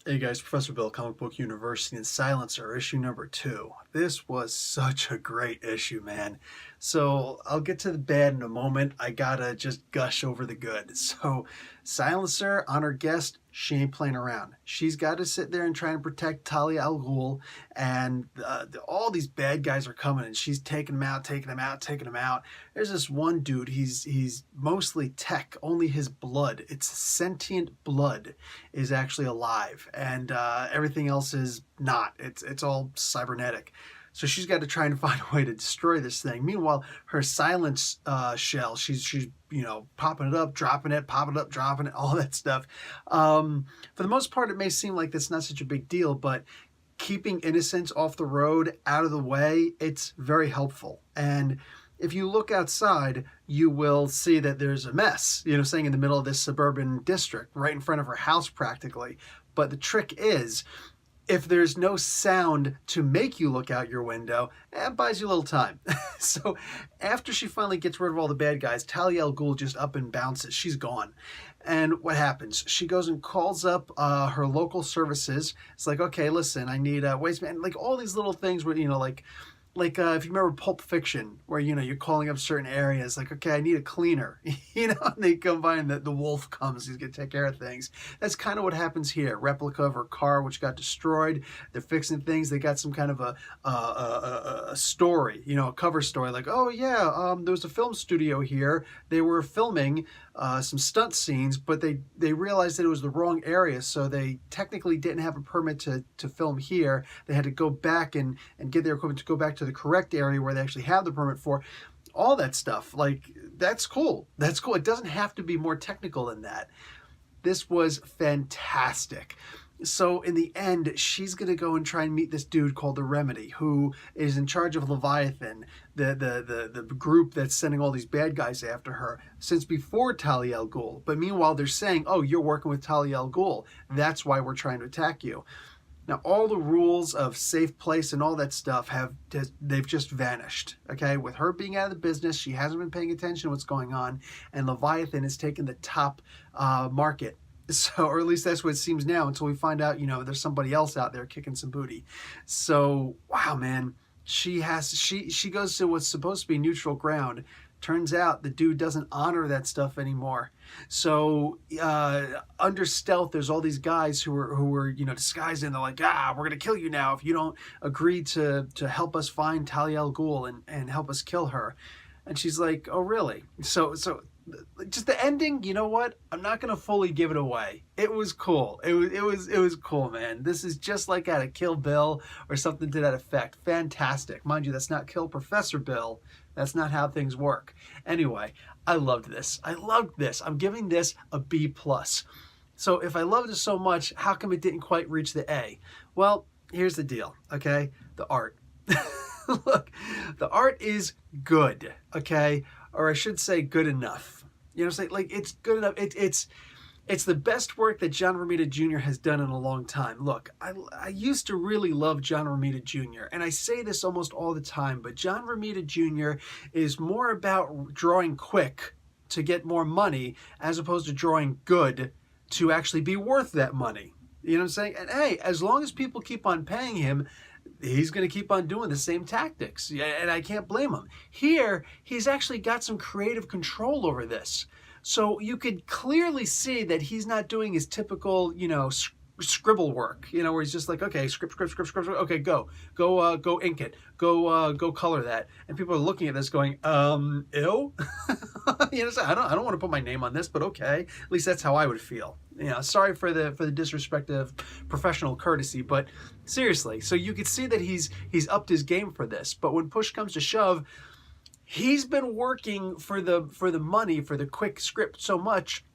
Hey guys, Professor Bill, Comic Book University and Silencer, issue number 2. This was such a great issue, man. So I'll get to the bad in a moment. I gotta just gush over the good. So Silencer, on her guest, she ain't playing around. She's got to sit there and try and protect Talia al Ghul, and all these bad guys are coming, and she's taking them out, taking them out, taking them out. There's this one dude. He's mostly tech. Only his blood. It's sentient blood is actually alive, and everything else is not. It's all cybernetic. So she's got to try and find a way to destroy this thing. Meanwhile, her silence shell, she's popping it up, dropping it, popping it up, dropping it, all that stuff. For the most part, it may seem like that's not such a big deal, but keeping innocents off the road, out of the way, it's very helpful. And if you look outside, you will see that there's a mess, saying in the middle of this suburban district, right in front of her house practically. But the trick is, if there's no sound to make you look out your window, it buys you a little time. So after she finally gets rid of all the bad guys, Talia al Ghul just up and bounces. She's gone. And what happens? She goes and calls up her local services. It's like, okay, listen, I need a waste man. Like all these little things where, like if you remember Pulp Fiction, where you're calling up certain areas, like, okay, I need a cleaner, and they come by and the wolf comes, he's gonna take care of things. That's kind of what happens here. Replica of her car, which got destroyed. They're fixing things. They got some kind of a story, a cover story, like, oh yeah, there was a film studio here. They were filming some stunt scenes, but they realized that it was the wrong area, so they technically didn't have a permit to film here. They had to go back and get their equipment to go back to the correct area where they actually have the permit for. All that stuff, like, that's cool. That's cool. It doesn't have to be more technical than that. This was fantastic. So in the end, she's going to go and try and meet this dude called the Remedy, who is in charge of Leviathan, the group that's sending all these bad guys after her since before Talia al Ghul. But meanwhile, they're saying, oh, you're working with Talia al Ghul. That's why we're trying to attack you. Now, all the rules of safe place and all that stuff they've just vanished, okay? With her being out of the business, she hasn't been paying attention to what's going on, and Leviathan has taken the top market. So, or at least that's what it seems now, until we find out, there's somebody else out there kicking some booty. So, wow, man, she goes to what's supposed to be neutral ground. Turns out the dude doesn't honor that stuff anymore. So under stealth, there's all these guys who were disguised, and they're like, we're gonna kill you now if you don't agree to help us find Talia al Ghul and help us kill her. And she's like, oh really? So just the ending, you know what? I'm not gonna fully give it away. It was cool. It was cool, man. This is just like out of Kill Bill or something to that effect. Fantastic. Mind you, that's not Kill Professor Bill. That's not how things work. Anyway, I loved this. I loved this. I'm giving this a B+. So if I loved it so much, how come it didn't quite reach the A? Well, here's the deal, okay? The art. Look, the art is good, okay? Or I should say good enough. You know what I'm saying? Like, it's good enough. It's the best work that John Romita Jr. has done in a long time. Look, I used to really love John Romita Jr., and I say this almost all the time, but John Romita Jr. is more about drawing quick to get more money as opposed to drawing good to actually be worth that money. You know what I'm saying? And hey, as long as people keep on paying him, he's going to keep on doing the same tactics, and I can't blame him. Here, he's actually got some creative control over this. So you could clearly see that he's not doing his typical, scribble work, where he's just like, okay, script, okay, go ink it, go color that. And people are looking at this going, ew? So I don't want to put my name on this, but okay. At least that's how I would feel. Sorry for the disrespect of professional courtesy, but seriously, so you could see that he's upped his game for this. But when push comes to shove, he's been working for the money, for the quick script so much,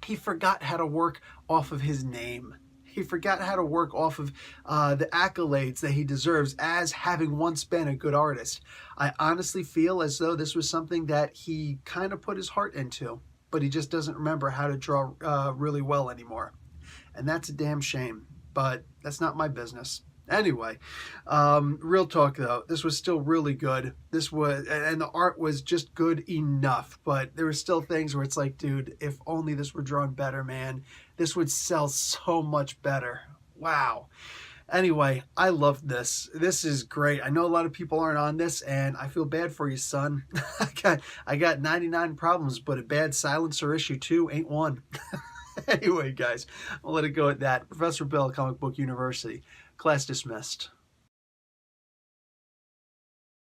he forgot how to work off of his name. He forgot how to work off of the accolades that he deserves as having once been a good artist. I honestly feel as though this was something that he kind of put his heart into, but he just doesn't remember how to draw really well anymore. And that's a damn shame, but that's not my business. Anyway, real talk though, this was still really good. And the art was just good enough, but there were still things where it's like, dude, if only this were drawn better, man, this would sell so much better. Wow. Anyway, I love this. This is great. I know a lot of people aren't on this, and I feel bad for you, son. I got 99 problems, but a bad silencer issue 2 ain't one. Anyway, guys, I'll let it go at that. Professor Bill, Comic Book University. Class dismissed.